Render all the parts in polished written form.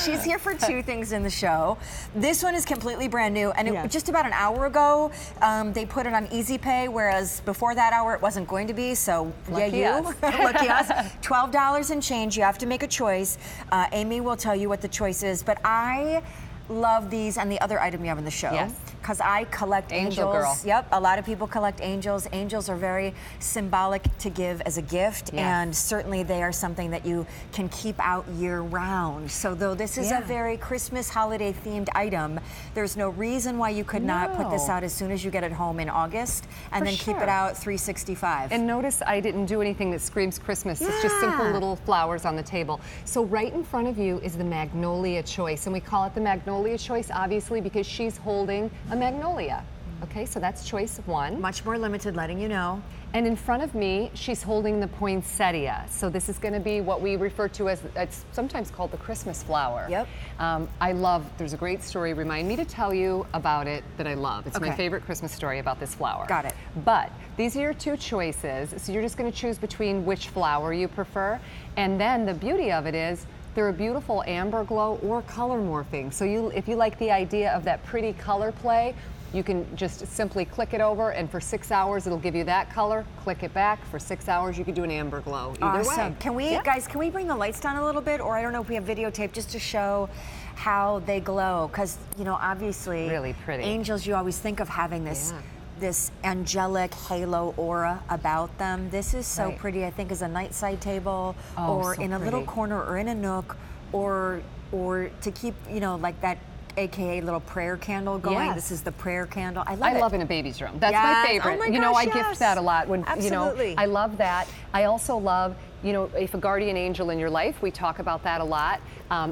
She's here for two things in the show. This one is completely brand new, and just about an hour ago, they put it on Easy Pay, whereas before that hour it wasn't going to be, so lucky us. Lucky us. $12 and change, you have to make a choice. Amy will tell you what the choice is, but I love these and the other item you have in the show. Because I collect Angel angels. girl. Yep, a lot of people collect angels. Angels are very symbolic to give as a gift, and certainly they are something that you can keep out year round. So though this is a very Christmas holiday themed item, there's no reason why you could not put this out as soon as you get it home in August and then keep it out 365. And notice I didn't do anything that screams Christmas. It's just simple little flowers on the table. So right in front of you is the Magnolia choice, and we call it the Magnolia choice obviously because she's holding a magnolia. Okay, so that's choice one. Much more limited, letting you know. And in front of me, she's holding the poinsettia. So this is going to be what we refer to as, it's sometimes called the Christmas flower. Yep. I love, there's a great story, remind me to tell you about it that I love. It's my favorite Christmas story about this flower. Got it. But these are your two choices. So you're just going to choose between which flower you prefer. And then the beauty of it is, they're a beautiful amber glow or color morphing. So if you like the idea of that pretty color play, you can just simply click it over, and for 6 hours it'll give you that color. Click it back. For 6 hours you can do an amber glow. Either way. Can we, guys, can we bring the lights down a little bit? Or I don't know if we have videotape just to show how they glow. Because, you know, obviously, really pretty. Angels, you always think of having this this angelic halo aura about them. This is so pretty, I think, as a nightside table or in a little corner or in a nook, or to keep, you know, like that AKA little prayer candle going. This is the prayer candle. I love in a baby's room. That's my favorite. Oh my you know, I gift that a lot when you know, I love that. I also love, you know, if a guardian angel in your life, we talk about that a lot.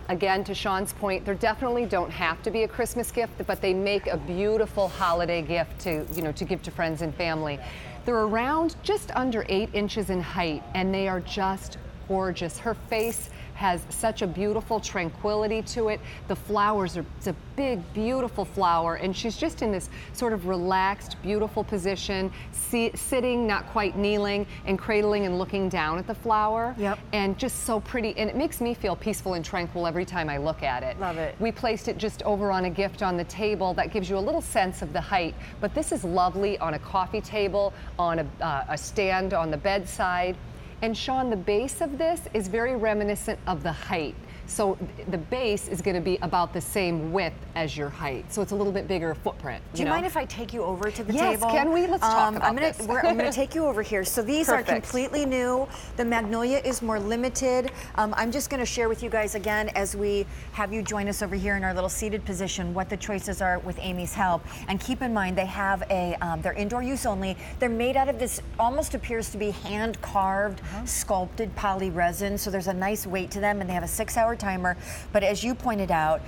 Again, to Shawn's point, there definitely don't have to be a Christmas gift, but they make a beautiful holiday gift to, you know, to give to friends and family. They're around just under 8 inches in height, and they are just gorgeous. Her face has such a beautiful tranquility to it. The flowers are, it's a big, beautiful flower, and she's just in this sort of relaxed, beautiful position, sitting, not quite kneeling, and cradling and looking down at the flower. And just so pretty, and it makes me feel peaceful and tranquil every time I look at it. Love it. We placed it just over on a gift on the table. That gives you a little sense of the height, but this is lovely on a coffee table, on a stand on the bedside. And Shawn, the base of this is very reminiscent of the height. So the base is going to be about the same width as your height. So it's a little bit bigger footprint. Do you mind if I take you over to the table? Yes, can we? Let's talk about this. I'm going to take you over here. So these are completely new. The Magnolia is more limited. I'm just going to share with you guys again, as we have you join us over here in our little seated position, what the choices are with Amy's help. And keep in mind, they have a, they're indoor use only. They're made out of this, almost appears to be hand-carved, sculpted poly resin. So there's a nice weight to them, and they have a 6-hour timer. But as you pointed out,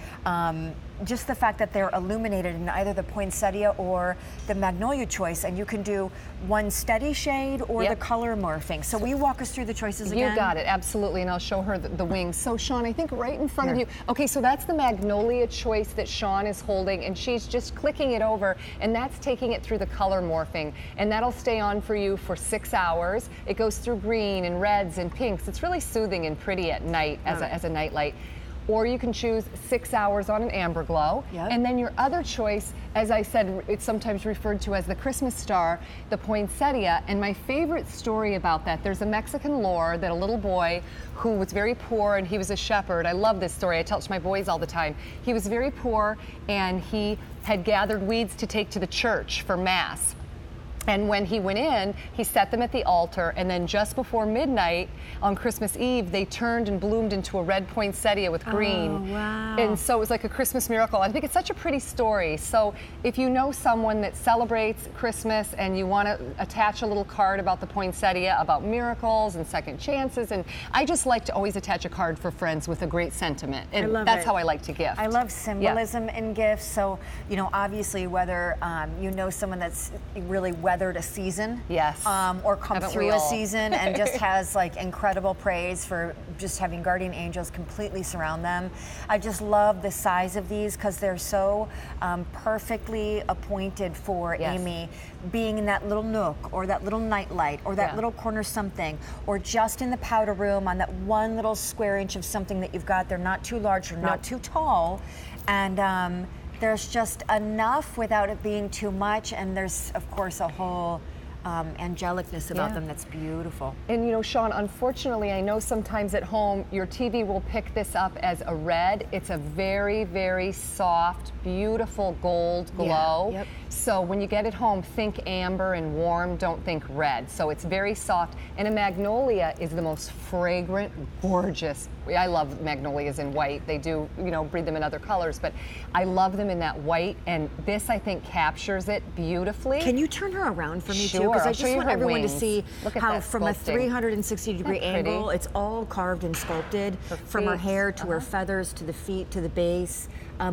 just the fact that they're illuminated in either the poinsettia or the magnolia choice, and you can do one steady shade or the color morphing. So will you walk us through the choices again? You got it, absolutely, and I'll show her the wings. So Shawn, I think right in front of you, okay, so that's the magnolia choice that Shawn is holding, and she's just clicking it over, and that's taking it through the color morphing, and that'll stay on for you for 6 hours. It goes through green and reds and pinks. It's really soothing and pretty at night as a night light. Or you can choose 6 hours on an amber glow. And then your other choice, as I said, it's sometimes referred to as the Christmas star, the poinsettia. And my favorite story about that, there's a Mexican lore that a little boy who was very poor, and he was a shepherd. I love this story. I tell it to my boys all the time. He was very poor, and he had gathered weeds to take to the church for Mass. And when he went in, he set them at the altar, and then just before midnight on Christmas Eve, they turned and bloomed into a red poinsettia with green. Oh, wow. And so it was like a Christmas miracle. I think it's such a pretty story. So if you know someone that celebrates Christmas and you want to attach a little card about the poinsettia, about miracles and second chances, and I just like to always attach a card for friends with a great sentiment. And I love that's it. how I like to gift. I love symbolism in gifts. So, you know, obviously whether you know someone that's really weathered weathered a season. Yes. Or come Haven't through we a all? season and just has like incredible praise for just having guardian angels completely surround them. I just love the size of these because they're so perfectly appointed for Amy being in that little nook or that little nightlight or that little corner something, or just in the powder room on that one little square inch of something that you've got. They're not too large or not too tall, and there's just enough without it being too much, and there's of course a whole angelicness about them that's beautiful. And you know, Shawn, unfortunately, I know sometimes at home your TV will pick this up as a red. It's a very, very soft, beautiful gold glow. Yep. So when you get it home, think amber and warm, don't think red. So it's very soft. And a magnolia is the most fragrant, gorgeous. I love magnolias in white. They do, you know, breed them in other colors, but I love them in that white, and this, I think, captures it beautifully. Can you turn her around for me too? Sure. Because I I'll show just you want her everyone wings. to see Look at how that from a sculpting. 360-degree angle, it's all carved and sculpted, from her feet. hair to her feathers to the feet to the base.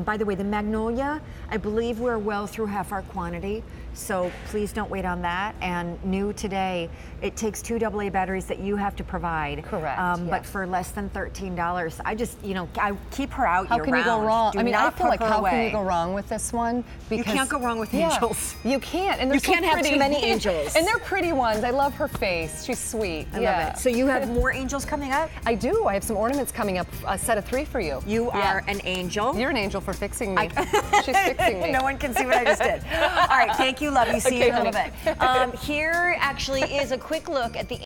By the way, the magnolia, I believe we're well through half our quantity, so please don't wait on that. And new today, it takes 2 AA batteries that you have to provide. Correct, But for less than $13, I just, you know, I keep her out How year can you go round. wrong? Do I mean, not I feel put like her how can away. you go wrong with this one? You can't go wrong with angels. You can't, and they're You can't so have pretty. too many angels. And they're pretty ones. I love her face. She's sweet. I love it. So you have more angels coming up? I do. I have some ornaments coming up. A set of 3 for you. You are an angel. You're an angel for fixing me. She's fixing me. No one can see what I just did. All right, thank you, love you. See you in a little bit. Here actually is a quick look at the